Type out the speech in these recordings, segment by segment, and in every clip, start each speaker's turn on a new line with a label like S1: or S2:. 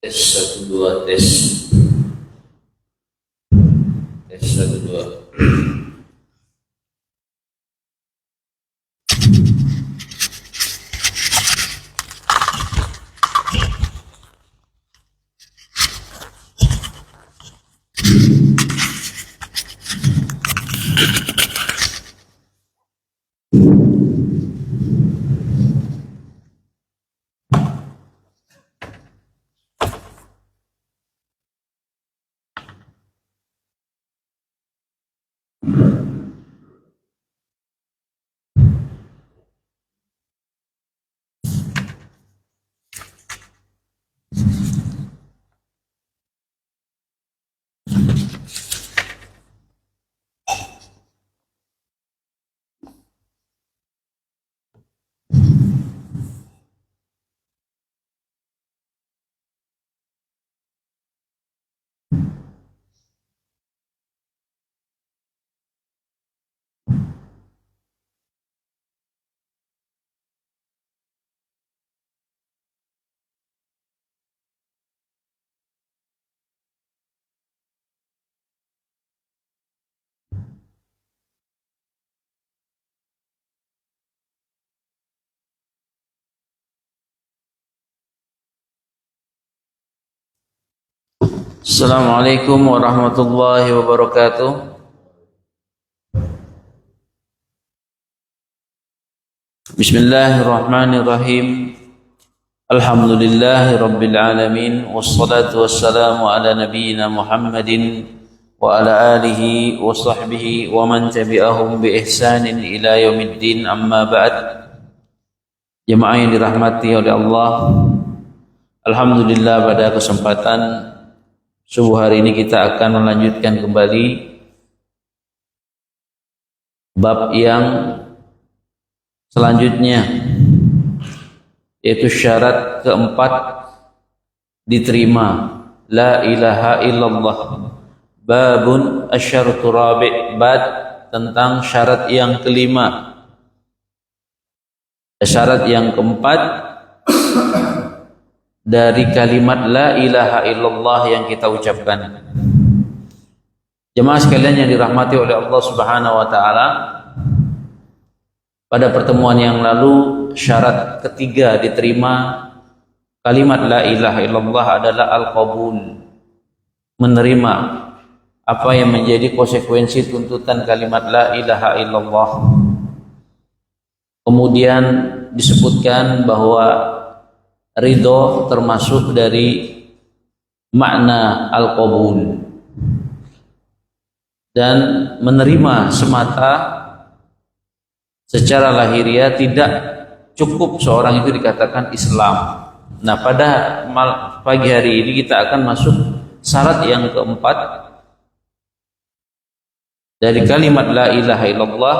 S1: Tes 1 2 tes. Tes 1 2. Assalamualaikum warahmatullahi wabarakatuh. Bismillahirrahmanirrahim. Alhamdulillahi rabbil alamin. Wassalatu wassalamu ala nabiyyina Muhammadin wa ala alihi wa sahbihi wa man tabi'ahum bi ihsanin ila yaumiddin, amma ba'd. Jemaah yang dirahmati oleh Allah, alhamdulillah pada kesempatan subuh hari ini kita akan melanjutkan kembali bab yang selanjutnya, yaitu syarat keempat diterima la ilaha illallah. Babun asyaratu rabi', bab tentang syarat yang kelima. Syarat yang keempat dari kalimat la ilaha illallah yang kita ucapkan. Jemaah sekalian yang dirahmati oleh Allah Subhanahu wa taala, pada pertemuan yang lalu syarat ketiga diterima kalimat la ilaha illallah adalah al-qabul, menerima apa yang menjadi konsekuensi tuntutan kalimat la ilaha illallah. Kemudian disebutkan bahwa ridho termasuk dari makna al-qabul, dan menerima semata secara lahiriah tidak cukup seorang itu dikatakan Islam. Nah, pada pagi hari ini kita akan masuk syarat yang keempat dari kalimat la ilaha illallah,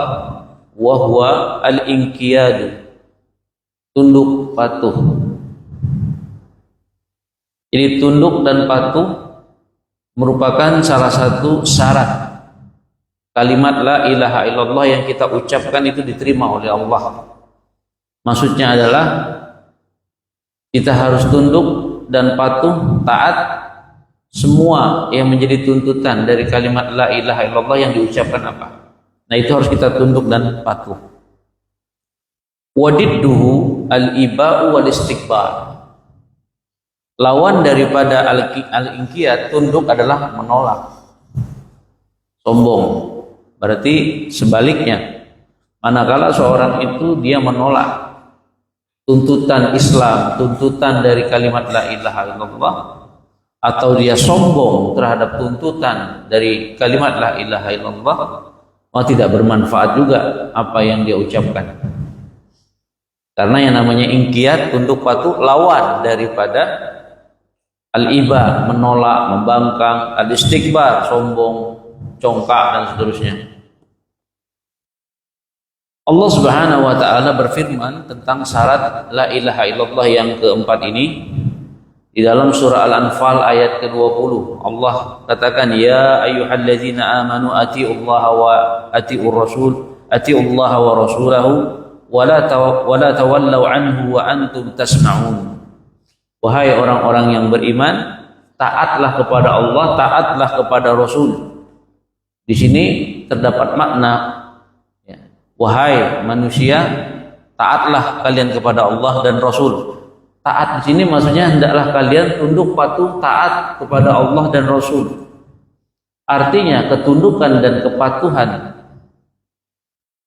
S1: wa huwa al-inqiyadu, tunduk patuh. Ini tunduk dan patuh merupakan salah satu syarat kalimat la ilaha illallah yang kita ucapkan itu diterima oleh Allah. Maksudnya adalah kita harus tunduk dan patuh, taat semua yang menjadi tuntutan dari kalimat la ilaha illallah yang diucapkan apa. Nah, itu harus kita tunduk dan patuh. Wadidduhu al-iba'u wal istikbar. Lawan daripada al-inqiyad, tunduk, adalah menolak, sombong. Berarti sebaliknya, manakala seorang itu dia menolak tuntutan Islam, tuntutan dari kalimat la ilaha illallah, atau dia sombong terhadap tuntutan dari kalimat la ilaha illallah, maka tidak bermanfaat juga apa yang dia ucapkan. Karena yang namanya inqiyad, tunduk patuh, lawan daripada al-iba, menolak, membangkang, al-istikbar, sombong, congkak, dan seterusnya. Allah Subhanahu wa taala berfirman tentang syarat la ilaha illallah yang keempat ini di dalam surah Al-Anfal ayat ke-20. Allah katakan, ya ayyuhalladzina amanu atiullaha wa atiur rasul, atiullaha wa rasulahu wa la tawallaw anhu wa antum tasma'un. Wahai orang-orang yang beriman, taatlah kepada Allah, taatlah kepada Rasul. Di sini terdapat makna, ya, wahai manusia, taatlah kalian kepada Allah dan Rasul. Taat di sini maksudnya hendaklah kalian tunduk patuh taat kepada Allah dan Rasul. Artinya ketundukan dan kepatuhan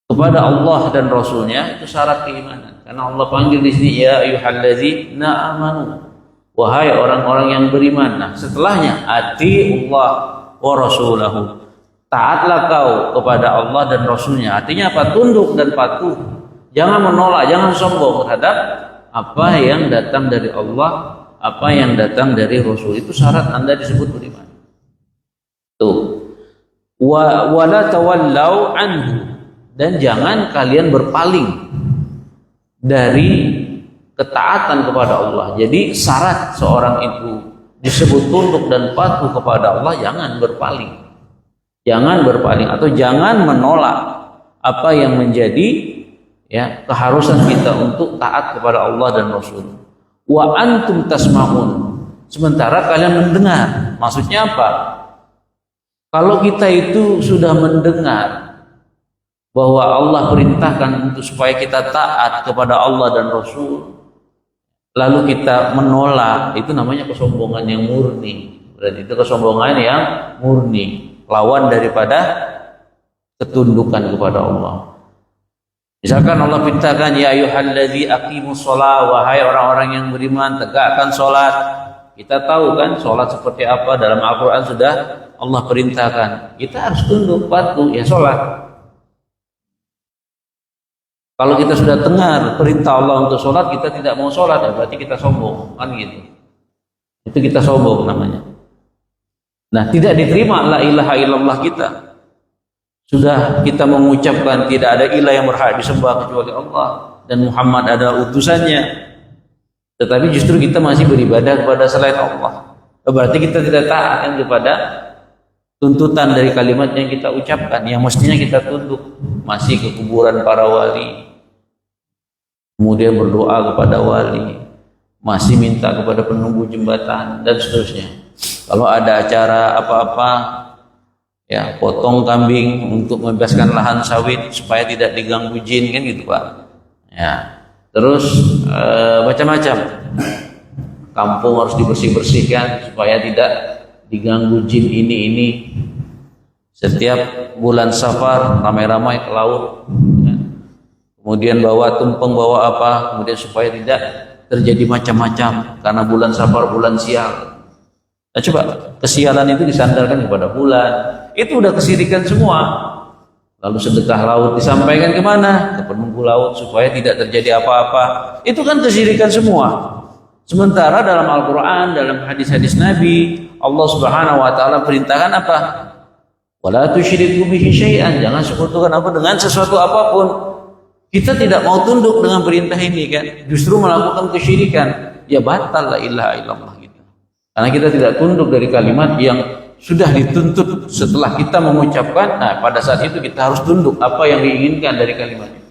S1: kepada Allah dan Rasulnya itu syarat keimanan. Karena Allah panggil di sini ya ayyuhalladzina amanu, wahai orang-orang yang beriman. Nah, setelahnya atiullah wa rasulahu, taatlah kau kepada Allah dan Rasulnya. Artinya apa? Tunduk dan patuh. Jangan menolak, jangan sombong terhadap apa yang datang dari Allah, apa yang datang dari Rasul. Itu syarat Anda disebut beriman. Tuh. Wala tawallau anhu, dan jangan kalian berpaling dari ketaatan kepada Allah. Jadi syarat seorang itu disebut tunduk dan patuh kepada Allah, jangan berpaling. Jangan berpaling atau jangan menolak apa yang menjadi, ya, keharusan kita untuk taat kepada Allah dan Rasul. Wa antum tasma'un, sementara kalian mendengar. Maksudnya apa? Kalau kita itu sudah mendengar bahwa Allah perintahkan untuk supaya kita taat kepada Allah dan Rasul, lalu kita menolak, itu namanya kesombongan yang murni. Dan itu kesombongan yang murni, lawan daripada ketundukan kepada Allah. Misalkan Allah perintahkan ya ayyuhalladzi aqimus shalah, wahai orang-orang yang beriman, tegakkan salat. Kita tahu kan salat seperti apa, dalam Al-Qur'an sudah Allah perintahkan. Kita harus tunduk patuh, ya salat. Kalau kita sudah dengar perintah Allah untuk salat, kita tidak mau salat, ya berarti kita sombong, kan gitu. Itu kita sombong namanya. Nah, tidak diterima la ilaha illallah kita. Sudah kita mengucapkan tidak ada ilah yang berhak disembah kecuali Allah dan Muhammad adalah utusannya, tetapi justru kita masih beribadah kepada selain Allah. Berarti kita tidak taat kepada tuntutan dari kalimat yang kita ucapkan, yang mestinya kita tunduk. Masih ke kuburan para wali, kemudian berdoa kepada wali, masih minta kepada penunggu jembatan dan seterusnya. Kalau ada acara apa-apa, ya, potong kambing untuk membebaskan lahan sawit supaya tidak diganggu jin, kan gitu Pak. Ya, terus macam-macam. Kampung harus dibersih-bersihkan supaya tidak diganggu jin ini. Setiap bulan Safar ramai-ramai ke laut, ya. Kemudian bawa tumpeng, bawa apa, kemudian supaya tidak terjadi macam-macam karena bulan Safar bulan sial. Nah, coba kesialan itu disandarkan kepada bulan, itu udah kesirikan semua. Lalu sedekah laut disampaikan kemana? Ke penunggu laut supaya tidak terjadi apa-apa. Itu kan kesirikan semua. Sementara dalam Al-Quran, dalam hadis-hadis Nabi, Allah Subhanahu Wa Taala perintahkan apa? Wala tusyriku bihi syai'an, jangan sekutukan apa dengan sesuatu apapun. Kita tidak mau tunduk dengan perintah ini, kan? Justru melakukan kesyirikan. Ya batal la ilaha illallah. Karena kita tidak tunduk dari kalimat yang sudah dituntut setelah kita mengucapkan. Nah, pada saat itu kita harus tunduk apa yang diinginkan dari kalimat itu.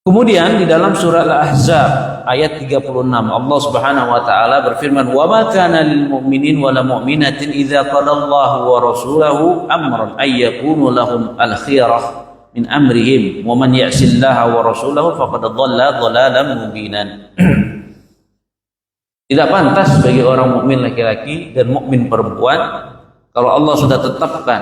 S1: Kemudian di dalam surah Al-Ahzab ayat 36 Allah Subhanahu wa taala berfirman, "Wa ma kana lil mu'minin wa la mu'minatin idza qadallahu wa rasuluhu amran ay yakunu lahum al-khiyarah min amrihim wa man ya'sillaha wa rasulahu faqad dhalla dhalalan mubinan." Tidak pantas bagi orang mukmin laki-laki dan mukmin perempuan kalau Allah sudah tetapkan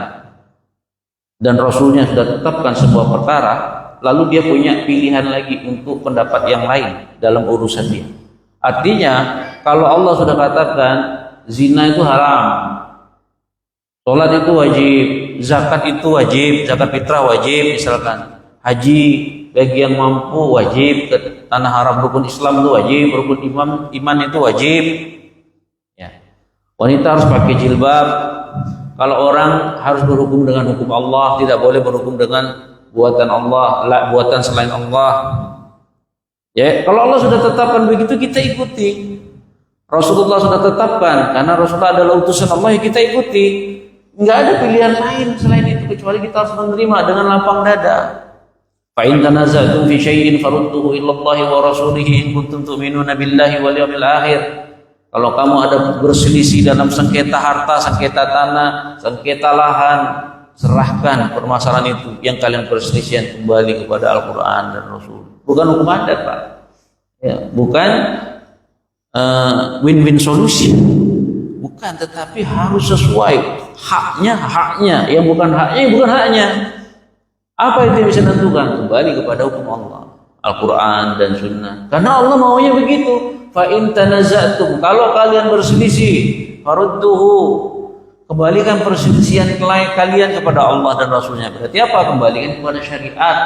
S1: dan Rasulnya sudah tetapkan sebuah perkara, lalu dia punya pilihan lagi untuk pendapat yang lain dalam urusan dia. Artinya kalau Allah sudah katakan zina itu haram, sholat itu wajib, zakat itu wajib, zakat fitrah wajib, misalkan haji bagi yang mampu wajib, ke tanah haram rukun Islam itu wajib, rukun iman itu wajib, ya. Wanita harus pakai jilbab. Kalau orang harus berhukum dengan hukum Allah, tidak boleh berhukum dengan buatan Allah, buatan selain Allah. Ya, kalau Allah sudah tetapkan begitu, kita ikuti. Rasulullah sudah tetapkan, karena Rasulullah adalah utusan Allah, ya kita ikuti. Enggak ada pilihan lain selain itu kecuali kita harus menerima dengan lapang dada. Fa in tanaza'tum fi syai'in farudduhu ila Allah wa rasulihi in kuntum tu'minuna billahi wal yawmil akhir. Kalau kamu ada berselisih dalam sengketa harta, sengketa tanah, sengketa lahan, serahkan permasalahan itu yang kalian perselisihan kembali kepada Al-Quran dan Rasul. Bukan hukum adat, Pak. Ya, bukan win-win solution. Bukan, tetapi harus sesuai haknya, yang bukan haknya. Apa itu yang bisa menentukan? Kembali kepada hukum Allah, Al-Quran dan Sunnah. Karena Allah maunya begitu. Fa in tanaza'tum, kalau kalian berselisih, farudduhu, kembalikan perselisihan kalian kepada Allah dan Rasulnya. Berarti apa? Kembalikan kepada syariat.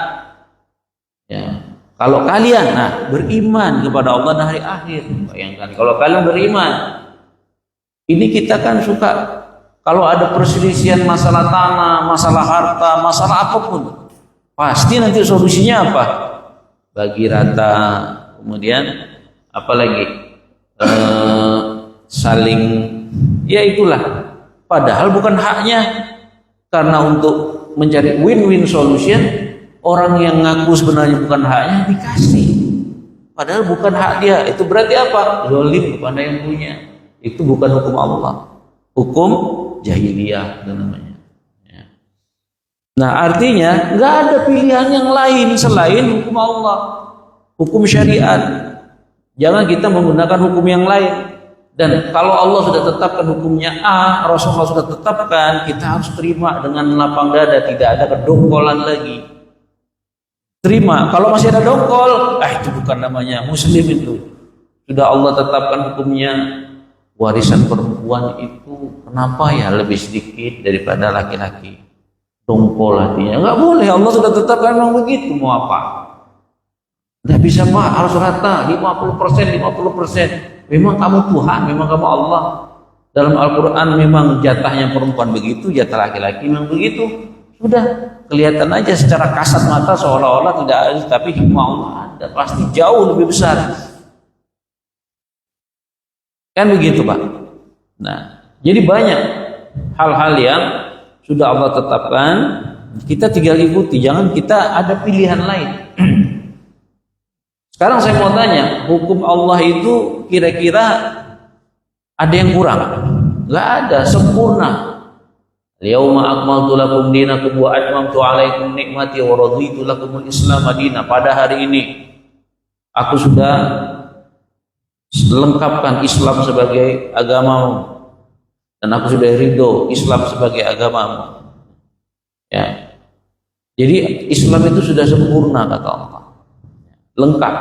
S1: Ya. Kalau kalian beriman kepada Allah dan hari akhir, bayangkan kalau kalian beriman. Ini kita kan suka kalau ada perselisihan masalah tanah, masalah harta, masalah apapun, pasti nanti solusinya apa? Bagi rata, kemudian apalagi saling, ya itulah. Padahal bukan haknya. Karena untuk mencari win-win solution, orang yang ngaku sebenarnya bukan haknya dikasih. Padahal bukan hak dia. Itu berarti apa? Zalim kepada yang punya. Itu bukan hukum Allah, hukum jahiliyah itu namanya. Ya. Nah, artinya nggak ada pilihan yang lain selain hukum Allah, hukum syariat. Jangan kita menggunakan hukum yang lain. Dan kalau Allah sudah tetapkan hukumnya A, Rasulullah sudah tetapkan, kita harus terima dengan lapang dada, tidak ada kedongkolan lagi. Terima. Kalau masih ada dongkol, itu bukan namanya Muslim itu. Sudah Allah tetapkan hukumnya. Warisan perempuan itu kenapa ya lebih sedikit daripada laki-laki? Dongkol hatinya. Enggak boleh, Allah sudah tetapkan memang begitu, mau apa? Enggak bisa, Pak, harus rata 50%. Memang kamu Tuhan, memang kamu Allah. Dalam Al-Quran memang jatahnya perempuan begitu, jatah laki-laki memang begitu. Sudah kelihatan aja secara kasat mata seolah-olah tidak ada, tapi hikmah Allah ada, pasti jauh lebih besar. Kan begitu, Pak. Nah, jadi banyak hal-hal yang sudah Allah tetapkan, kita tinggal ikuti, jangan kita ada pilihan lain. Sekarang saya mau tanya, hukum Allah itu kira-kira ada yang kurang? Enggak ada, sempurna. Al-yauma akmaltu lakum dinakum wa atmamtu alaikum nikmati wa raditu lakumul Islam madina. Pada hari ini aku sudah lengkapkan Islam sebagai agamamu dan aku sudah ridho Islam sebagai agamamu. Ya. Jadi Islam itu sudah sempurna kata Allah. Lengkap.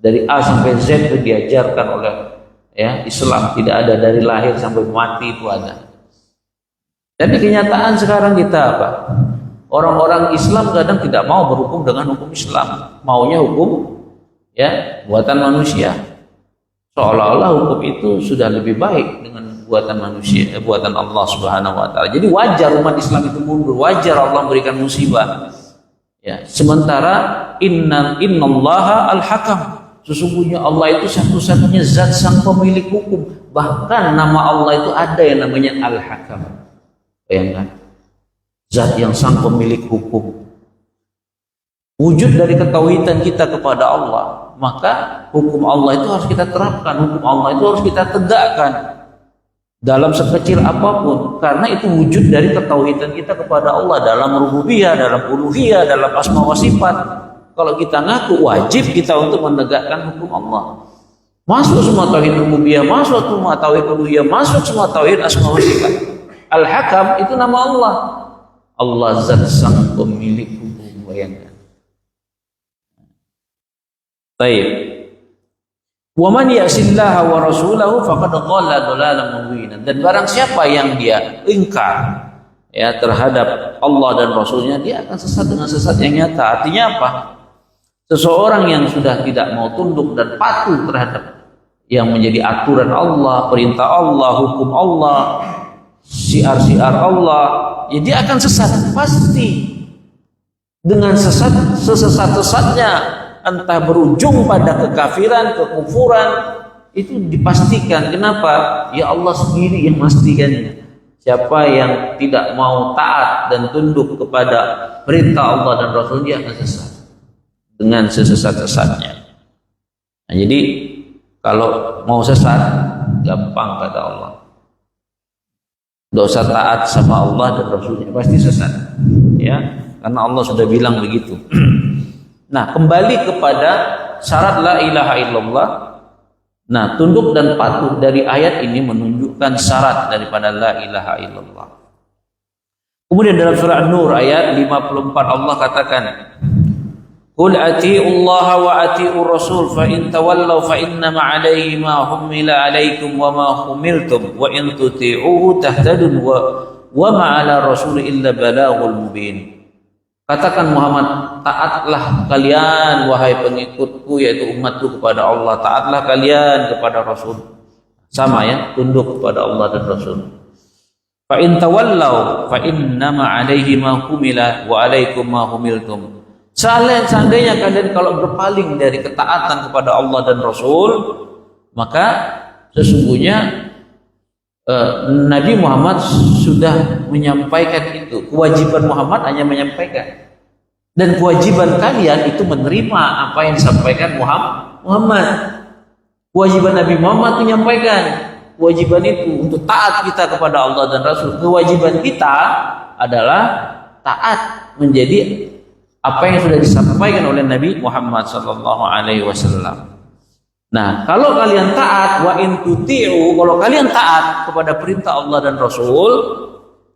S1: Dari A sampai Z itu diajarkan oleh Islam, tidak ada dari lahir sampai mati itu ada. Tapi kenyataan sekarang kita apa? Orang-orang Islam kadang tidak mau berhukum dengan hukum Islam, maunya hukum buatan manusia. Seolah-olah hukum itu sudah lebih baik dengan buatan manusia, buatan Allah Subhanahu wa taala. Jadi wajar umat Islam itu mundur, wajar Allah memberikan musibah. Ya, sementara innallaha al-hakam. Sesungguhnya Allah itu satu-satunya zat sang pemilik hukum. Bahkan nama Allah itu ada yang namanya al-hakam. Bayangkan, zat yang sang pemilik hukum. Wujud dari ketauhidan kita kepada Allah, maka hukum Allah itu harus kita terapkan, hukum Allah itu harus kita tegakkan dalam sekecil apapun, karena itu wujud dari ketauhidan kita kepada Allah dalam rububiyah, dalam uluhiyah, dalam asma wa sifat. Kalau kita ngaku, wajib kita untuk menegakkan hukum Allah. Masuk semua tauhid rububiyah, masuk semua tauhid uluhiyah, masuk semua tauhid asma wa sifat. Al-Hakam itu nama Allah. Allah zat sang pemilik hukum, bayangkan. Baik. Wa man ya'sillaha wa rasulahu faqad dhalla dhalalan mubina. Dan barang siapa yang dia ingkar terhadap Allah dan Rasulnya, dia akan sesat dengan sesat yang nyata. Artinya apa? Seseorang yang sudah tidak mau tunduk dan patuh terhadap yang menjadi aturan Allah, perintah Allah, hukum Allah, syiar-syiar Allah, ya dia akan sesat pasti. Dengan sesat-sesatnya, entah berujung pada kekafiran, kekufuran, itu dipastikan. Kenapa? Ya Allah sendiri yang memastikannya. Siapa yang tidak mau taat dan tunduk kepada perintah Allah dan Rasul, dia akan sesat. dengan sesesat-sesatnya. Nah, jadi kalau mau sesat gampang kata Allah. Dosa taat sama Allah dan Rasulnya pasti sesat, ya, karena Allah sudah bilang begitu. Nah, kembali kepada syarat la ilaha illallah. Nah, tunduk dan patuh dari ayat ini menunjukkan syarat daripada la ilaha illallah. Kemudian dalam surah An-Nur ayat 54 Allah katakan, "Qul atii'ullaha wa atii'ur rasul fa in tawallaw fa innama 'alaihi ma humila 'alaikum wa ma humiltum wa in tuti'uhu tahtadun wa ma 'ala rasul illa balaghul mubin." Katakan Muhammad, taatlah kalian wahai pengikutku yaitu umatku kepada Allah, taatlah kalian kepada Rasul. Sama ya, tunduk kepada Allah dan Rasul. Fa in tawallaw fa innama 'alaihi ma humila wa 'alaikum ma humiltum. Seandainya kalian kalau berpaling dari ketaatan kepada Allah dan Rasul, maka sesungguhnya Nabi Muhammad sudah menyampaikan itu. Kewajiban Muhammad hanya menyampaikan, dan kewajiban kalian itu menerima apa yang disampaikan Muhammad. Kewajiban Nabi Muhammad menyampaikan, kewajiban itu untuk taat kita kepada Allah dan Rasul. Kewajiban kita adalah taat menjadi apa yang sudah disampaikan oleh Nabi Muhammad sallallahu alaihi wasallam. Nah, kalau kalian taat, wa in tuti'u, kalau kalian taat kepada perintah Allah dan Rasul,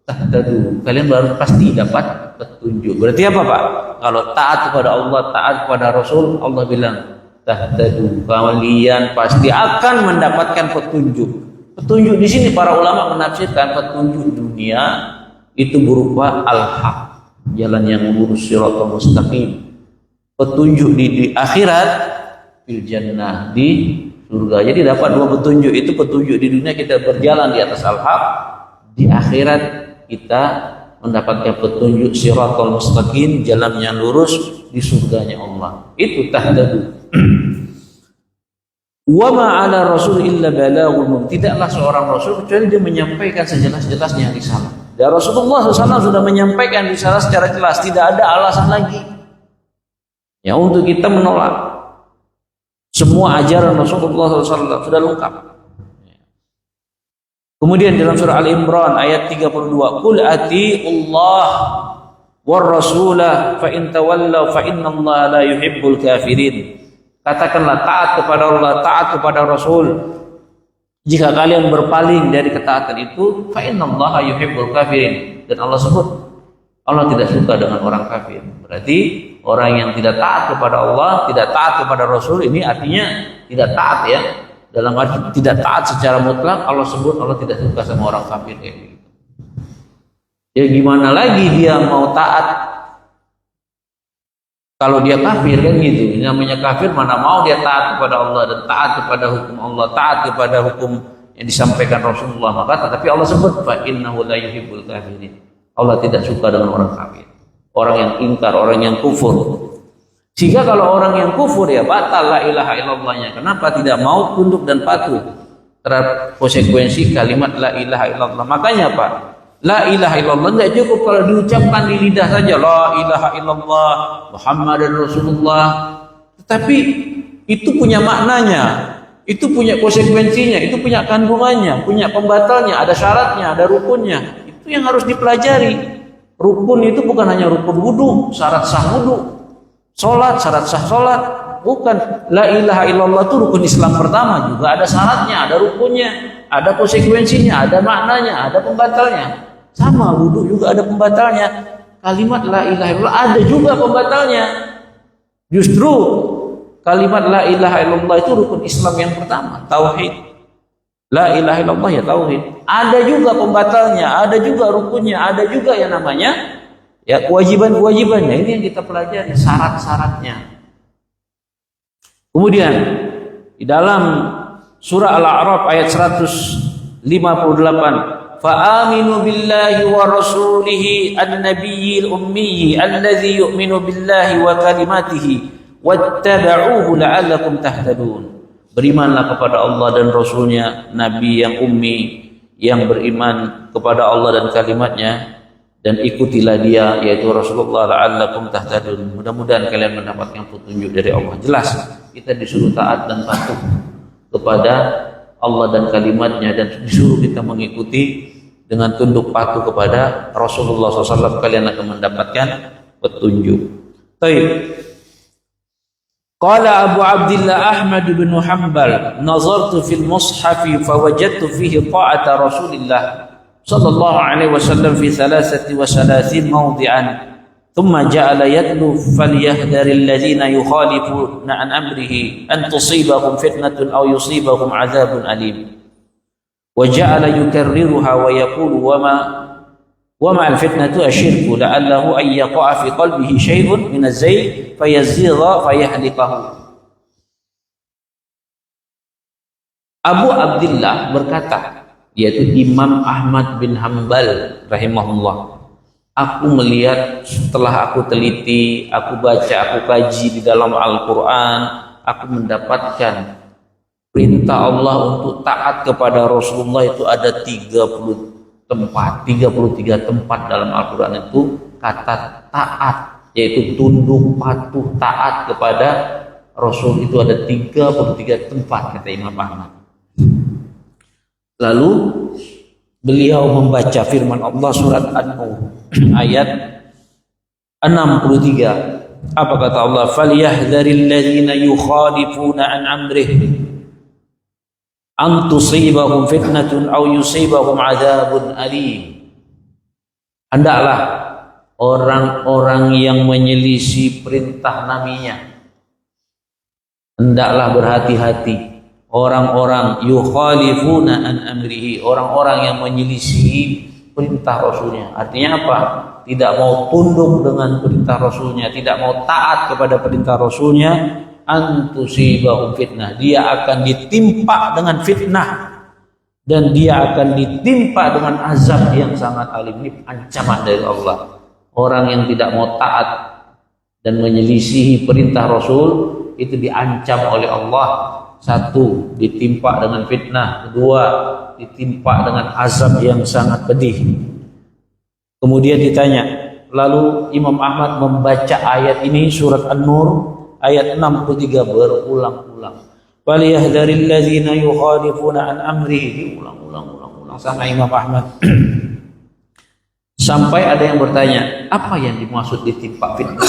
S1: tahtadu, kalian baru pasti dapat petunjuk. Berarti apa, Pak? Kalau taat kepada Allah, taat kepada Rasul, Allah bilang tahtadu, kalian pasti akan mendapatkan petunjuk. Petunjuk di sini para ulama menafsirkan petunjuk dunia itu berupa al-haq, jalan yang lurus, siratal mustaqim. Petunjuk di akhirat fil jannah, di surga. Jadi dapat dua petunjuk. Itu petunjuk di dunia kita berjalan di atas al-haq, di akhirat kita mendapatkan petunjuk siratal mustaqim, jalan yang lurus di surganya Allah. Itu tahdadu. Wa ma 'ala rasul illa balaghul mubin. Tidaklah seorang rasul kecuali dia menyampaikan sejelas-jelasnya risalah. Dan Rasulullah SAW sudah menyampaikan risalah secara jelas, tidak ada alasan lagi ya untuk kita menolak. Semua ajaran Rasulullah SAW sudah lengkap. Kemudian dalam surah Al-Imran ayat 32, "Qul atii'ullah war rasulah fa in tawallaw fa innallaha la yuhibbul kafirin." Katakanlah taat kepada Allah, taat kepada Rasul. Jika kalian berpaling dari ketaatan itu, fa innallaha yuhibbul kafirin. Dan Allah sebut Allah tidak suka dengan orang kafir. Berarti orang yang tidak taat kepada Allah, tidak taat kepada Rasul, ini artinya tidak taat ya. Dalam arti tidak taat secara mutlak, Allah sebut Allah tidak suka sama orang kafir kayak gitu. Ya gimana lagi dia mau taat kalau dia kafir kan gitu. Ini namanya kafir, mana mau dia taat kepada Allah dan taat kepada hukum Allah, taat kepada hukum yang disampaikan Rasulullah. Maka tetapi Allah sebut fa innahu la yuhibbul kafirin. Allah tidak suka dengan orang kafir, orang yang ingkar, orang yang kufur. Sehingga kalau orang yang kufur ya batal la ilaha illallahnya. Kenapa tidak mau tunduk dan patuh terhadap konsekuensi kalimat la ilaha illallah? Makanya Pak, la ilaha illallah tidak cukup kalau diucapkan di lidah saja, la ilaha illallah Muhammadan Rasulullah. Tetapi itu punya maknanya, itu punya konsekuensinya, itu punya kandungannya, punya pembatalnya, ada syaratnya, ada rukunnya. Itu yang harus dipelajari. Rukun itu bukan hanya rukun wudu, syarat sah wudu, sholat, syarat sah sholat. Bukan. La ilaha illallah itu rukun Islam pertama, juga ada syaratnya, ada rukunnya, ada konsekuensinya, ada maknanya, ada pembatalnya. Sama wudu juga ada pembatalnya. Kalimat la ilaha illallah ada juga pembatalnya. Justru kalimat la ilaha illallah itu rukun Islam yang pertama, tauhid. La ilaha illallah ya tauhid. Ada juga pembatalnya, ada juga rukunnya, ada juga yang namanya ya kewajiban-kewajibannya. Ini yang kita pelajari, syarat-syaratnya. Kemudian di dalam surah Al-A'raf ayat 158, فآمنوا بالله ورسوله النبي الأمي الذي يؤمن بالله وكلماته واتبعوه لعلكم تهتدون. Berimanlah kepada Allah dan Rasulnya, Nabi yang ummi, yang beriman kepada Allah dan kalimatnya, dan ikutilah dia, yaitu Rasulullah, la'allakum tahtadun. Mudah-mudahan kalian mendapatkan petunjuk dari Allah. Jelas kita disuruh taat dan patuh kepada Allah dan kalimatnya, dan disuruh kita mengikuti dengan tunduk patuh kepada Rasulullah SAW, kalian akan mendapatkan petunjuk. Baik. Qala Abu Abdillah Ahmad bin Hanbal, nazartu fil mushaf fawajadtu fihi ta'ata Rasulillah sallallahu alaihi wasallam fi 33 mawdi'an. ثم جعل يتلو فليحذر الذين يخالفون عن أمره أن تصيبهم فتنة أو يصيبهم عذاب أليم. وجعل يكررها ويقول وما الفتنة الشرك لعله أن يقع في قلبه شيء من الزيغ فيزيغ فيهلكه. Abu Abdillah berkata, yaitu Imam Ahmad bin Hanbal rahimahullah, aku melihat, setelah aku teliti, aku baca, aku kaji di dalam Al-Quran, aku mendapatkan perintah Allah untuk taat kepada Rasulullah itu ada 33 tempat dalam Al-Quran itu kata taat, yaitu tunduk patuh taat kepada Rasul itu ada 33 tempat, kata Imam Ahmad. Lalu beliau membaca firman Allah surat An-Nur ayat 63. Apa kata Allah? Falyahdharil ladzina yukhalifuna an amrihi an tusibahum fitnatun aw yusibahum adzabun alim. Hendaklah orang-orang yang menyelisih perintah nabinya, hendaklah berhati-hati. Orang-orang yukhalifuna an amrihi, orang-orang yang menyelisih perintah Rasulnya. Artinya apa? Tidak mau tunduk dengan perintah Rasulnya, tidak mau taat kepada perintah Rasulnya, antusibahum fitnah, dia akan ditimpa dengan fitnah, dan dia akan ditimpa dengan azab yang sangat alim. Ini ancaman dari Allah. Orang yang tidak mau taat dan menyelisihi perintah Rasul itu diancam oleh Allah. Satu, ditimpa dengan fitnah. Kedua, ditimpa dengan azab yang sangat pedih. Kemudian ditanya, lalu Imam Ahmad membaca ayat ini, surat An-Nur ayat 63 berulang-ulang. Falyahdharil ladzina yukhalifuna an amrihi, ulang-ulang sama Imam Ahmad. Sampai ada yang bertanya, apa yang dimaksud ditimpa fitnah?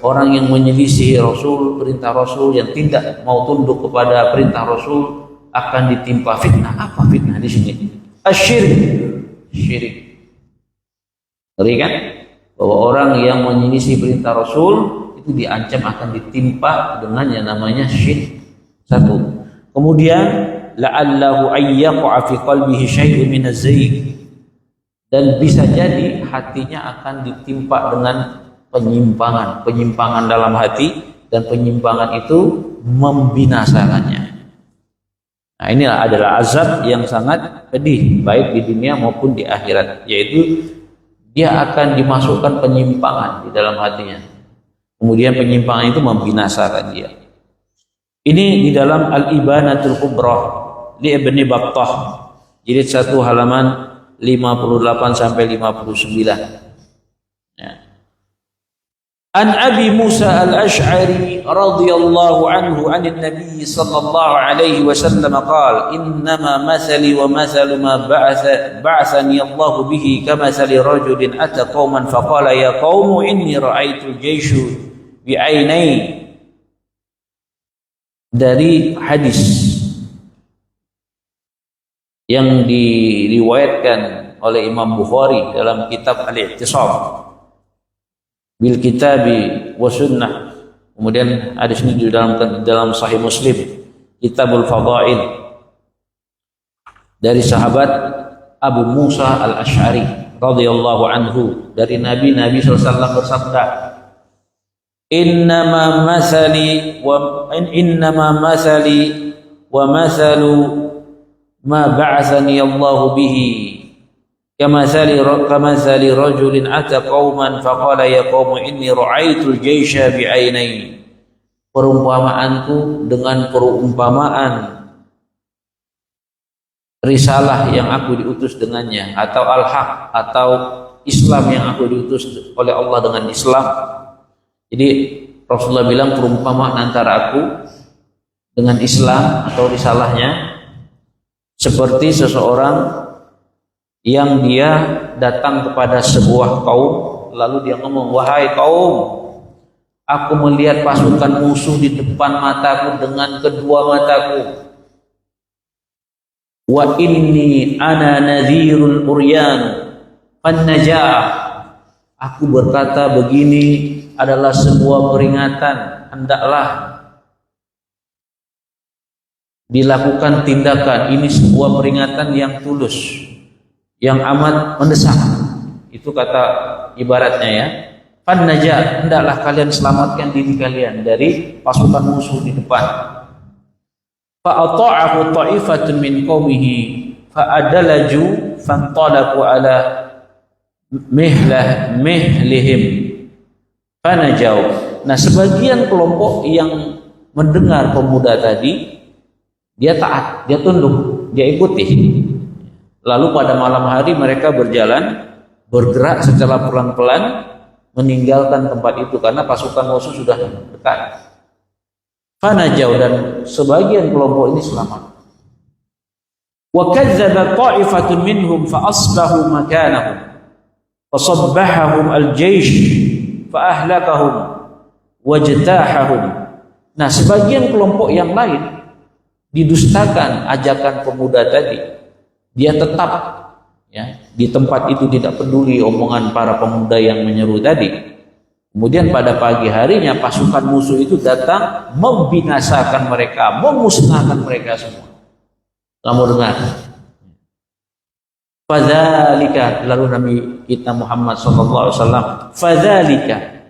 S1: Orang yang menyelisih Rasul, perintah Rasul, yang tidak mau tunduk kepada perintah Rasul akan ditimpa fitnah. Apa fitnah di sini? Syirik. Ngeri kan? Bahwa orang yang menyelisih perintah Rasul itu diancam akan ditimpa dengan yang namanya syirik. Satu. Kemudian la'allahu ayyaqa fi qalbihi syai'un min az-zayg, dan bisa jadi hatinya akan ditimpa dengan penyimpangan dalam hati, dan penyimpangan itu membinasakannya. Nah, inilah adalah azab yang sangat pedih baik di dunia maupun di akhirat, yaitu dia akan dimasukkan penyimpangan di dalam hatinya. Kemudian penyimpangan itu membinasakan dia. Ini di dalam Al-Ibanatul Kubra li Ibnu Battah, jilid 1 halaman 58 sampai 59. Ya. An Abi Musa al-Ash'ari radhiyallahu anhu 'anil Nabi sallallahu alaihi wasallam qala innama mathali wa mathalu ma ba'athani Allah bihi kamathali rajulin ata qauman faqala ya qaum inni ra'aitu al-jayshu bi'ainai. Dari hadis yang diriwayatkan oleh Imam Bukhari dalam kitab Al-I'tisam bil kitabi wa sunnah. Kemudian hadis ini di dalam Sahih Muslim Kitabul Fadail dari sahabat Abu Musa al-Ash'ari radhiyallahu anhu, dari Nabi SAW bersabda, innama mathali wa mathalu ma ba'athani Allah bihi kamathali rajulin ata qauman faqala ya qaum inni ra'aitul jaysha bi'ainai. Perumpamaanku dengan perumpamaan risalah yang aku diutus dengannya, atau al-haq, atau Islam yang aku diutus oleh Allah dengan Islam. Jadi Rasulullah bilang perumpamaan antara aku dengan Islam atau risalahnya seperti seseorang yang dia datang kepada sebuah kaum, lalu dia ngomong, wahai kaum, aku melihat pasukan musuh di depan mataku dengan kedua mataku. Wa inni ana nadhirul uryan fannajah. Aku berkata begini adalah sebuah peringatan, hendaklah dilakukan tindakan. Ini sebuah peringatan yang tulus, yang amat mendesak. Itu kata ibaratnya ya. Fannajah, hendaklah kalian selamatkan diri kalian dari pasukan musuh di depan. Fa'ata'ahu ta'ifatun min qaumihi fa'adalaju fantalaqu ala mihlihim fanajau. Nah, sebagian kelompok yang mendengar pemuda tadi, dia taat, dia tunduk, dia ikuti. Lalu pada malam hari mereka berjalan, bergerak secara pelan-pelan meninggalkan tempat itu karena pasukan musuh sudah dekat. Fanajau, dan sebagian kelompok ini selamat. Wa kadzdzaba ta'ifatun minhum fa asbahu makanahum fasabbahahum al-jaysh fa ahlakahum wajtahahum. Nah, sebagian kelompok yang lain didustakan ajakan pemuda tadi. Dia tetap ya di tempat itu, tidak peduli omongan para pemuda yang menyeru tadi. Kemudian pada pagi harinya pasukan musuh itu datang membinasakan mereka, memusnahkan mereka semua. Kamu dengar? Fadzalika, lalu Nabi kita Muhammad SAW, fadzalika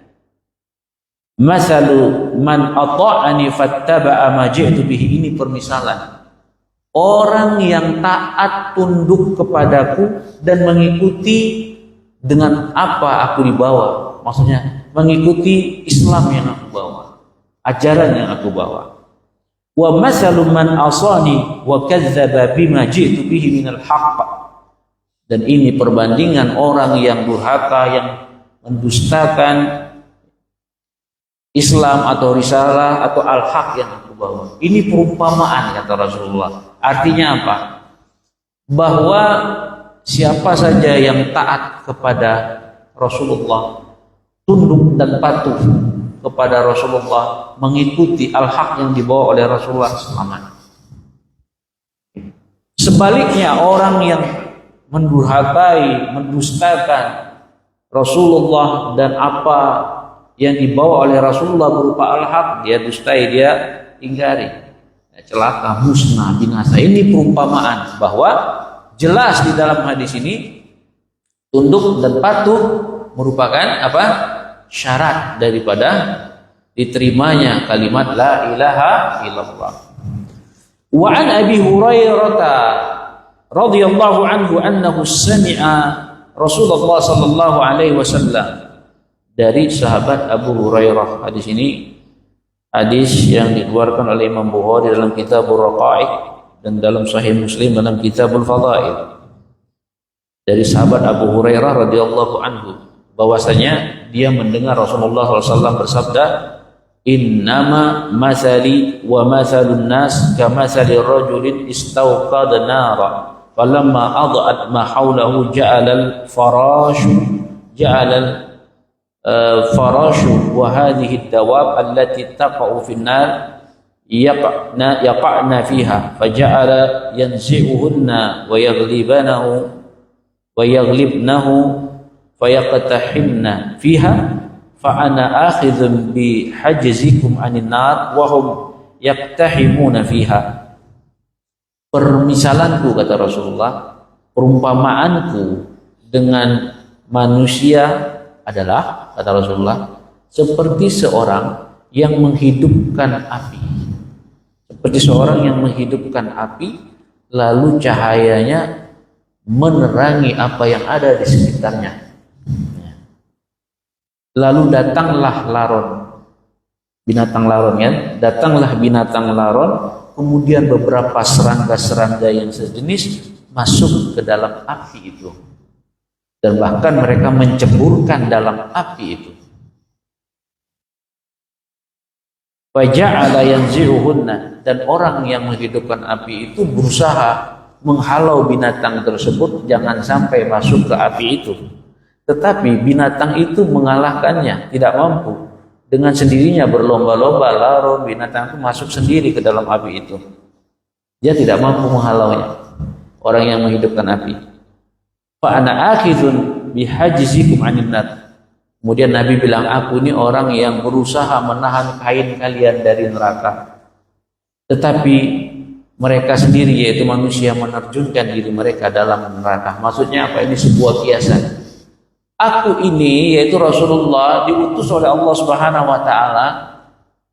S1: masalu man ata'ani fattaba'a ma ji'tu bihi. Ini permisalan orang yang taat tunduk kepadaku dan mengikuti dengan apa aku dibawa. Maksudnya mengikuti Islam yang aku bawa, ajaran yang aku bawa. Wa masalu man asani wa kadzdzaba bima ji'tu bihi minal haqq. Dan ini perbandingan orang yang durhaka, yang mendustakan Islam atau risalah atau al-haq yang aku bawa. Ini perumpamaan, kata Rasulullah. Artinya apa? Bahwa siapa saja yang taat kepada Rasulullah, tunduk dan patuh kepada Rasulullah, mengikuti al-haq yang dibawa oleh Rasulullah, selamat. Sebaliknya orang yang mendurhakai, mendustakan Rasulullah dan apa yang dibawa oleh Rasulullah berupa al-haq, dia dustai, dia ingkari, celaka, musnah, binasa. Ini perumpamaan bahwa jelas di dalam hadis ini tunduk dan patuh merupakan apa? Syarat daripada diterimanya kalimat la ilaha illallah. Wa an Abi Hurairah radhiyallahu anhu annahu sami'a Rasulullah sallallahu alaihi wasallam. Dari sahabat Abu Hurairah. Hadis ini hadis yang dikeluarkan oleh Imam Bukhari dalam Kitabul Raqa'iq dan dalam Sahih Muslim dalam Kitabul Fadail. Dari sahabat Abu Hurairah radhiyallahu anhu bahwasanya dia mendengar Rasulullah SAW bersabda, innama masali wa masalun nas kamathali rajulin istawqada nara falamma adha'at ma hawlahu ja'ala al-farashu wa hadhihi ad-dawab allati taqa'u fi an-nar yaqa'na fiha faja'ala yanzi'uhunna wa yaghlibnahu fayaqtahimna fiha fa ana akhidhun bi hajzikum 'anil nar wa hum yaqtahimuna fiha. Permisalanku, kata Rasulullah, perumpamaanku dengan manusia adalah, kata Rasulullah, seperti seorang yang menghidupkan api. Seperti seorang yang menghidupkan api, lalu cahayanya menerangi apa yang ada di sekitarnya. Lalu datanglah laron, binatang laron kan? Datanglah binatang laron, kemudian beberapa serangga-serangga yang sejenis masuk ke dalam api itu. dan bahkan mereka menceburkan dalam api itu. Faja'ala yanzi'uhunna, dan orang yang menghidupkan api itu berusaha menghalau binatang tersebut jangan sampai masuk ke api itu. Tetapi binatang itu mengalahkannya, tidak mampu. Dengan sendirinya berlomba-lomba lalu binatang itu masuk sendiri ke dalam api itu. Dia tidak mampu menghalaunya. Orang yang menghidupkan api. Fa ana akhidun bihajzikum 'anil nar. Kemudian Nabi bilang, aku ini orang yang berusaha menahan kain kalian dari neraka. Tetapi mereka sendiri, yaitu manusia, menerjunkan diri mereka dalam neraka. Maksudnya apa? Ini sebuah kiasan. Aku ini, yaitu Rasulullah, diutus oleh Allah Subhanahu wa Ta'ala,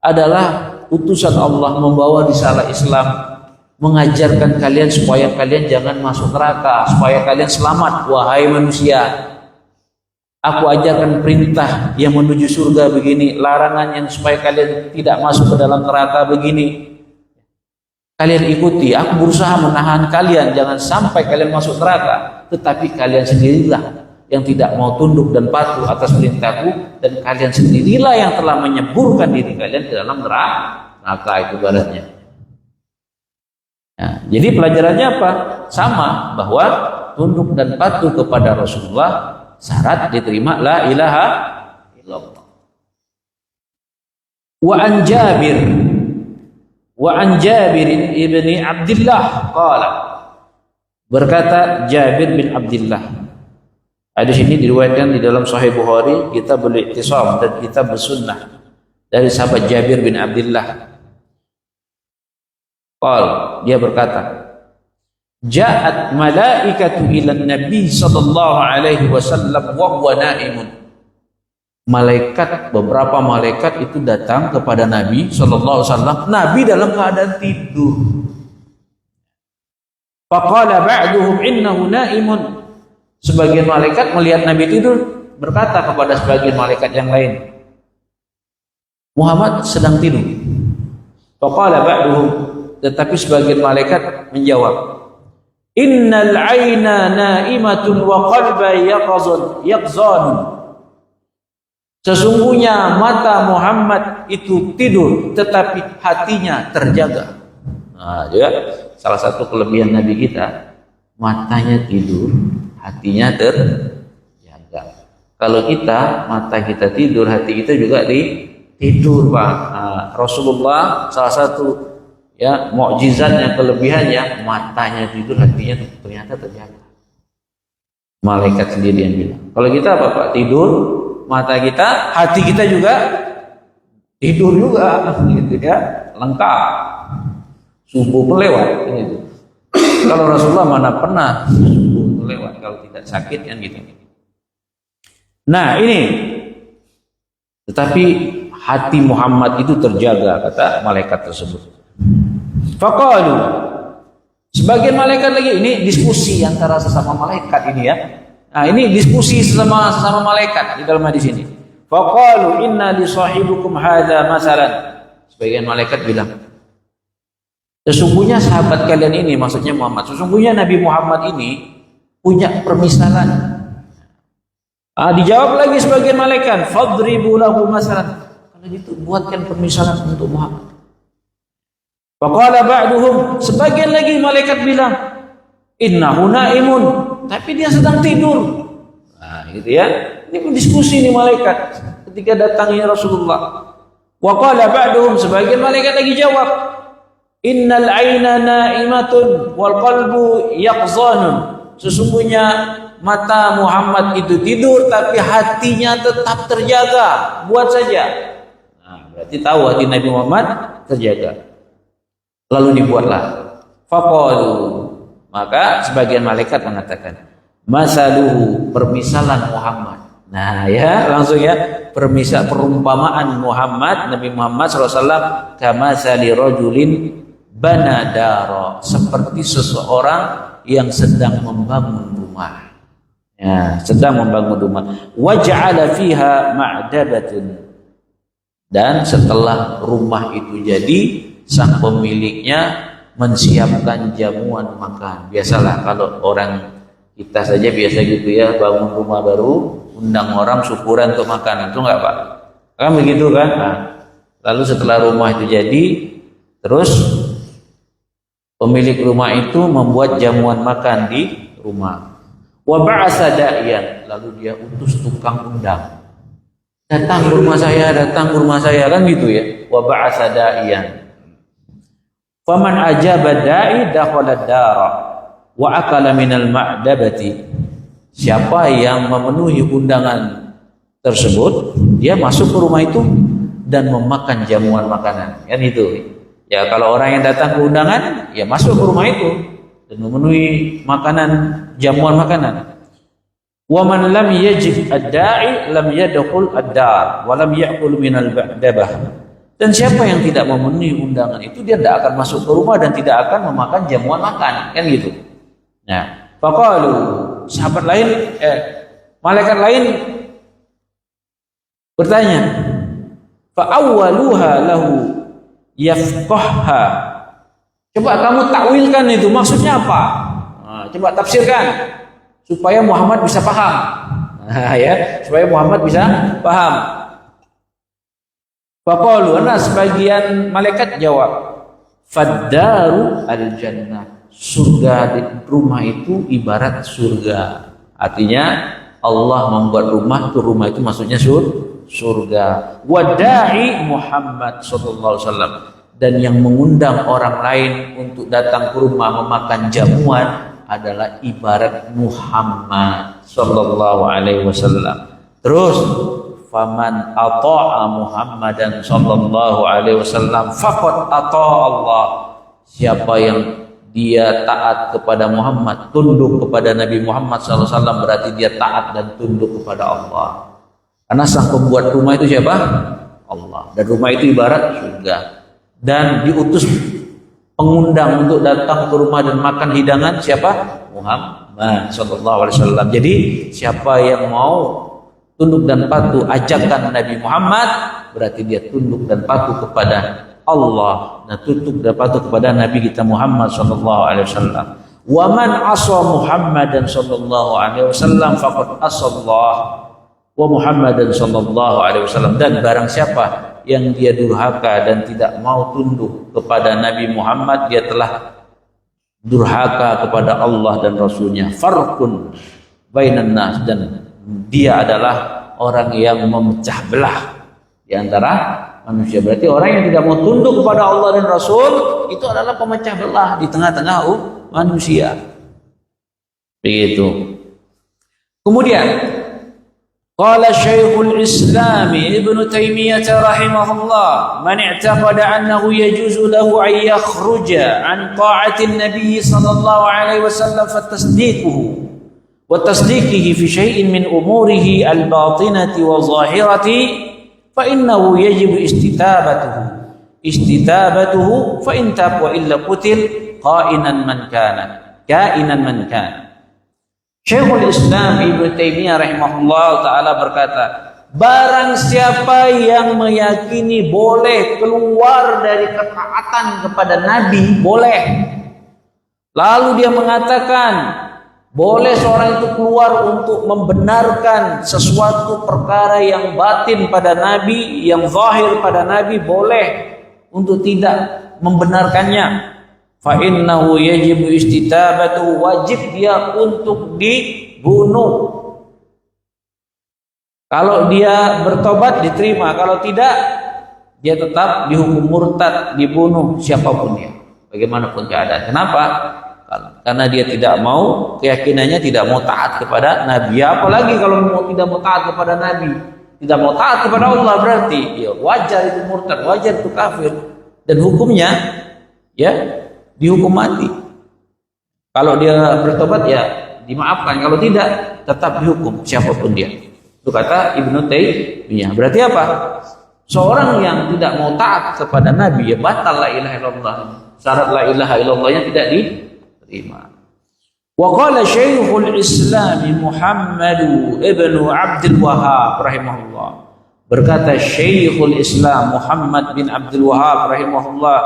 S1: adalah utusan Allah membawa risalah Islam, mengajarkan kalian supaya kalian jangan masuk neraka, supaya kalian selamat, wahai manusia. Aku ajarkan perintah yang menuju surga begini, larangan yang supaya kalian tidak masuk ke dalam neraka begini. Kalian ikuti, aku berusaha menahan kalian jangan sampai kalian masuk neraka, tetapi kalian sendirilah yang tidak mau tunduk dan patuh atas perintahku, dan kalian sendirilah yang telah menyeburkan diri kalian ke dalam neraka itu baratnya. Nah, jadi pelajarannya apa? Sama, bahwa tunduk dan patuh kepada Rasulullah syarat diterima la ilaha illallah. Wa an Jabir ibni Abdullah qala, berkata Jabir bin Abdullah. Hadis ini diriwayatkan di dalam Sahih Bukhari, Kitabul I'tisam dan Kitab Sunnah, dari sahabat Jabir bin Abdullah. Dia berkata, Ja'at malaikatu ila Nabi sallallahu alaihi wasallam wa huwa naimun. Beberapa malaikat itu datang kepada Nabi sallallahu alaihi wasallam, Nabi dalam keadaan tidur. Faqala ba'duhum innahu naimun. Sebagian malaikat melihat Nabi tidur, berkata kepada sebagian malaikat yang lain, Muhammad sedang tidur. Faqala ba'duhum, tetapi sebagian malaikat menjawab, Innal aina naimatun wa qalba yaqzan. Sesungguhnya mata Muhammad itu tidur, tetapi hatinya terjaga. Nah, juga salah satu kelebihan Nabi kita, matanya tidur, hatinya terjaga. Kalau kita, mata kita tidur, hati kita juga tidur, Pak. Nah, Rasulullah salah satu mukjizatnya, kelebihannya, matanya tidur, hatinya ternyata terjaga. Malaikat sendiri yang bilang. Kalau kita apa, Pak? Tidur, mata kita, hati kita juga tidur juga, gitu ya, lengkap. Subuh melewat, gitu. Kalau Rasulullah mana pernah subuh melewat kalau tidak sakit kan gitu. Nah ini, tetapi hati Muhammad itu terjaga, kata malaikat tersebut. Faqalu, sebagian malaikat lagi, ini diskusi antara sesama malaikat ini ya. Nah ini diskusi sesama malaikat di dalam hadis ini. Faqalu inna li sahibukum hadza masalan. Sebagian malaikat bilang, sesungguhnya sahabat kalian ini, maksudnya Muhammad, sesungguhnya Nabi Muhammad ini punya permisalan. Dijawab lagi sebagian malaikat, fadribu lahu masalan. Kalau gitu buatkan permisalan untuk Muhammad. Faqala ba'duhum, sebagian lagi malaikat bilang, innahu naimun, tapi dia sedang tidur. Nah, gitu ya. Ini berdiskusi nih malaikat ketika datangnya Rasulullah. Wa qala ba'duhum, sebagian malaikat lagi jawab, innal aina naimatun wal qalbu yaqzanun. Sesungguhnya mata Muhammad itu tidur, tapi hatinya tetap terjaga. Buat saja. Nah, berarti tahu hati Nabi Muhammad terjaga. Lalu dibuatlah. Faqalu, maka sebagian malaikat mengatakan, masaluhu, permisalan Muhammad. Nah ya, langsung ya, perumpamaan Muhammad, Nabi Muhammad SAW, kamasali rajulin banadara, seperti seseorang yang sedang membangun rumah. Ya, sedang membangun rumah. Waja'ala fiha ma'dabatun, dan setelah rumah itu jadi, sang pemiliknya mensiapkan jamuan makan. Biasalah kalau orang Kita saja biasa gitu ya, bangun rumah baru, undang orang syukuran untuk makan, itu enggak Pak? Kan begitu kan? Nah, lalu setelah rumah itu jadi, terus pemilik rumah itu membuat jamuan makan di rumah. Wa ba'asa da'iyan, lalu dia utus tukang undang. Datang ke rumah saya, kan gitu ya. Wa ba'asa da'iyan. Faman ajaba da'i dakhala ad-dara wa akala minal ma'dabati. Siapa yang memenuhi undangan tersebut, dia masuk ke rumah itu dan memakan jamuan makanan. Kan itu. Ya kalau orang yang datang ke undangan, ya masuk ke rumah itu dan memenuhi makanan, jamuan makanan. Wa man lam yajib ad-da'i lam yadkhul ad-dar wa lam ya'kul minal ma'dabah. Dan siapa yang tidak memenuhi undangan itu, dia tidak akan masuk ke rumah dan tidak akan memakan jamuan makan, kan gitu. Nah, faqalu, sahabat lain, malaikat lain bertanya, fa awwaluha lahu yafqahha. Coba kamu takwilkan itu maksudnya apa? Nah, coba tafsirkan supaya Muhammad bisa paham. Nah, ya, supaya Muhammad bisa paham. Faqalu, sebagian malaikat jawab, faddaru al-jannah. Surga di rumah itu ibarat surga. Artinya Allah membuat rumah itu maksudnya surga. Wada'i Muhammad sallallahu alaihi wasallam, dan yang mengundang orang lain untuk datang ke rumah memakan jamuan adalah ibarat Muhammad sallallahu alaihi wasallam. Terus faman ata'a Muhammadan sallallahu alaihi wasallam faqad ata'a Allah. Siapa yang dia taat kepada Muhammad, tunduk kepada Nabi Muhammad sallallahu alaihi wasallam, berarti dia taat dan tunduk kepada Allah. Karena sang pembuat rumah itu siapa? Allah. Dan rumah itu ibarat surga. Dan diutus pengundang untuk datang ke rumah dan makan hidangan siapa? Muhammad sallallahu alaihi wasallam. Jadi siapa yang mau tunduk dan patuh ajakan Nabi Muhammad, berarti dia tunduk dan patuh kepada Allah dan tunduk dan patuh kepada Nabi kita Muhammad sallallahu alaihi wasallam. Wa man asa Muhammadan sallallahu alaihi wasallam faqad asallah wa Muhammadan sallallahu alaihi wasallam. Dan barang siapa yang dia durhaka dan tidak mau tunduk kepada Nabi Muhammad, dia telah durhaka kepada Allah dan Rasulnya. Farqun bainan nas, dan dia adalah orang yang memecah belah di antara manusia. Berarti orang yang tidak mau tunduk kepada Allah dan Rasul itu adalah pemecah belah di tengah-tengah manusia. Begitu. Kemudian qala Syekhul Islam Ibn Taimiyah rahimahullah, man i'taqada annahu yajuzu lahu an yakhruja an ta'atin Nabi sallallahu alaihi wasallam fatasdiquhu وتصديقه في شيء من أموره الباطنة وظاهرة فإنه يجب استتابته فإن تاب وإلا قتل كائنا من كان. Syekhul Islam Ibnu Taimiyah rahimahullah taala berkata, barang siapa yang meyakini boleh keluar dari ketaatan kepada Nabi, boleh, lalu dia mengatakan boleh seorang itu keluar untuk membenarkan sesuatu perkara yang batin pada Nabi, yang zahir pada Nabi, boleh untuk tidak membenarkannya. Fa innahu yajibu istitabatu, wajib dia untuk dibunuh. Kalau dia bertobat diterima, kalau tidak dia tetap dihukum murtad, dibunuh siapapun dia, bagaimanapun keadaan. Kenapa? Karena dia tidak mau, keyakinannya tidak mau taat kepada Nabi. Ya, apalagi kalau tidak mau taat kepada Nabi, tidak mau taat kepada Allah, berarti ya wajar itu murtad, wajar itu kafir, dan hukumnya ya dihukum mati. Kalau dia bertobat ya dimaafkan, kalau tidak tetap dihukum siapapun dia. Itu kata Ibnu Taimiyah. Berarti apa? Seorang yang tidak mau taat kepada Nabi, ya batal la ilaha illallah. Syarat la ilaha illallahnya tidak diterima. Wa qala Syekhul Islam Muhammad ibn Abdul Wahhab rahimahullah, berkata Syekhul Islam Muhammad bin Abdul Wahhab rahimahullah,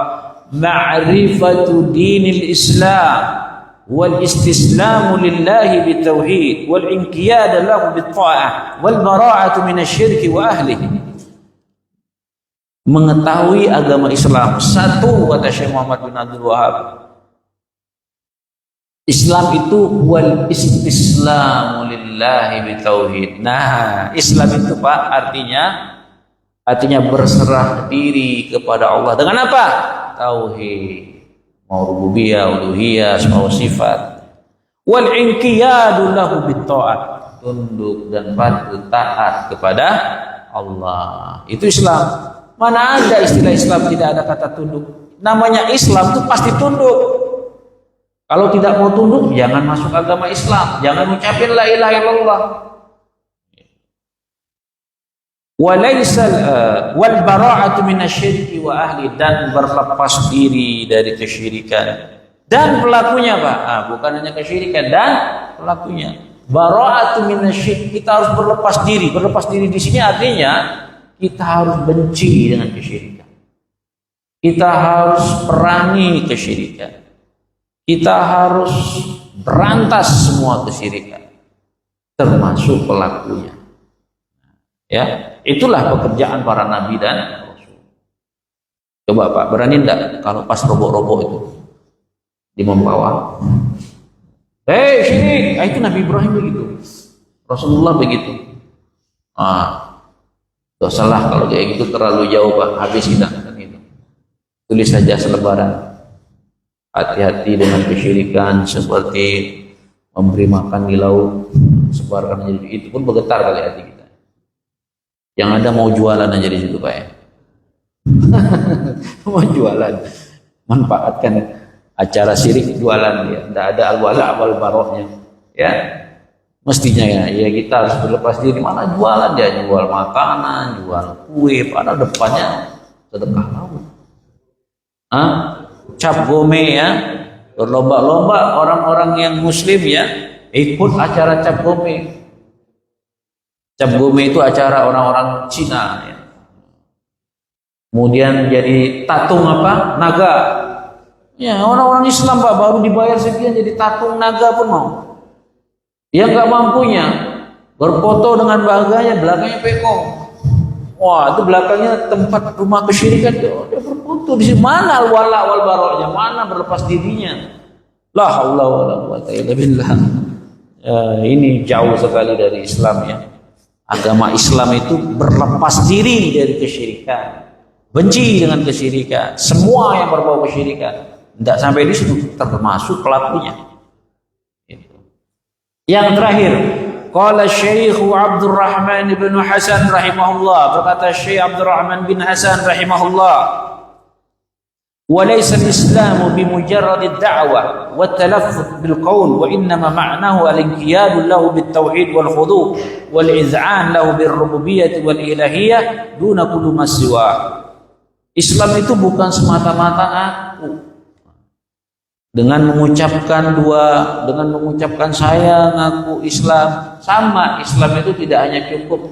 S1: ma'rifatu dinil Islam wal istislamu lillahi bitauhid wal inqiyad lahu bitta'ah wal bara'atu minasyirki wa ahlihi. Mengetahui agama Islam. Satu, kata Syekh Muhammad bin Abdul Wahab, Islam itu wal istislamu lillahi bitauhid. Nah, Islam itu Pak artinya berserah diri kepada Allah dengan apa? Tauhid. Mau rububiyah, uluhiyah, semua sifat. Wal inqiyadu lahu bitta'at, tunduk dan patuh taat kepada Allah. Itu Islam. Mana ada istilah Islam tidak ada kata tunduk. Namanya Islam itu pasti tunduk. Kalau tidak mau tunduk, jangan masuk agama Islam, jangan ucapin la ilaha illallah. Wal bara'atu minasyirki wa ahli, dan berlepas diri dari kesyirikan dan pelakunya Pak. Bukan hanya kesyirikan dan pelakunya. Bara'atu minasyirki, kita harus berlepas diri. Berlepas diri di sini artinya kita harus benci dengan kesyirikan. Kita harus perangi kesyirikan. Kita harus berantas semua kesyirikan, termasuk pelakunya. Ya, itulah pekerjaan para nabi dan rasul. Coba Pak, berani enggak kalau pas robok-robok itu di Mempawah? Hei syirik, itu Nabi Ibrahim begitu, Rasulullah begitu. Gak salah kalau kayak gitu, terlalu jauh Pak, habis kita kan itu. Tulis saja selebaran. Hati-hati dengan kesyirikan seperti memberi makan di laut, sebarkan jadi itu pun bergetar kali hati kita. Yang ada mau jualan aja di situ Pak ya. Mau jualan, manfaatkan acara syirik jualan dia. Tidak ada al-wala wal-baroknya. Ya, mestinya ya kita harus berlepas diri. Mana jualan dia, jual makanan, jual kue, padahal depannya sedekah laut. Cap gome ya, berlomba-lomba orang-orang yang muslim ya ikut acara cap gome. Cap gome itu acara orang-orang Cina ya. Kemudian jadi tatung apa? Naga. Ya, orang-orang Islam Pak baru dibayar sekian jadi tatung naga pun mau. Dia nggak mampunya berfoto dengan baganya, belakangnya pekong. Wah, itu belakangnya tempat rumah kesyirikan. Dia berfoto di sini. Mana al-wala wal baroknya? Mana berlepas dirinya? La haula wala quwata illa billah. Ini jauh sekali dari Islam ya. Agama Islam itu berlepas diri dari kesyirikan, benci dengan kesyirikan, semua yang berbau kesyirikan. Tidak sampai di situ, termasuk pelakunya. Yang terakhir, qala Syekh Abdurrahman bin Hasan rahimahullah, berkata Syekh Abdurrahman bin Hasan rahimahullah, وليس الإسلام بمجرد الدعوة والتلفظ بالقول وإنما معناه الانقياد له بالتوحيد والخضوع والإذعان له بالربوبية والإلهية دون كل ما سواه. Islam itu bukan semata-mata aku dengan mengucapkan saya ngaku Islam. Sama, Islam itu tidak hanya cukup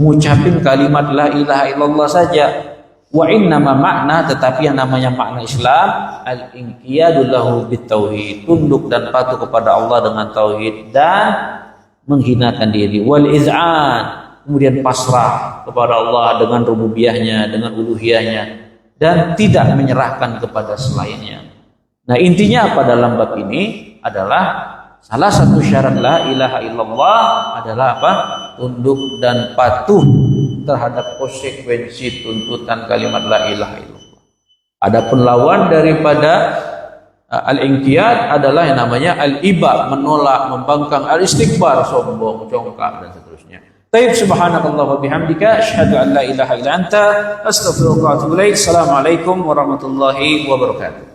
S1: mengucapkan kalimat la ilaha illallah saja. Wa innama makna, tetapi yang namanya makna Islam al-inqiyadu lahu bitauhid, tunduk dan patuh kepada Allah dengan tauhid dan menghinakan diri, wal iz'an, kemudian pasrah kepada Allah dengan rububiyahnya, dengan uluhiyahnya, dan tidak menyerahkan kepada selainnya. Nah, intinya apa dalam bab ini adalah salah satu syarat la ilaha illallah adalah apa? Tunduk dan patuh terhadap konsekuensi tuntutan kalimat la ilaha illallah. Adapun lawan daripada al-inqiyad adalah yang namanya al-iba, menolak, membangkang, al-istikbar, sombong, congkak dan seterusnya. Taib, subhanakallah wa bihamdika asyhadu an la ilaha illa anta astaghfiruka wa atubu ilaik. Assalamualaikum warahmatullahi wabarakatuh.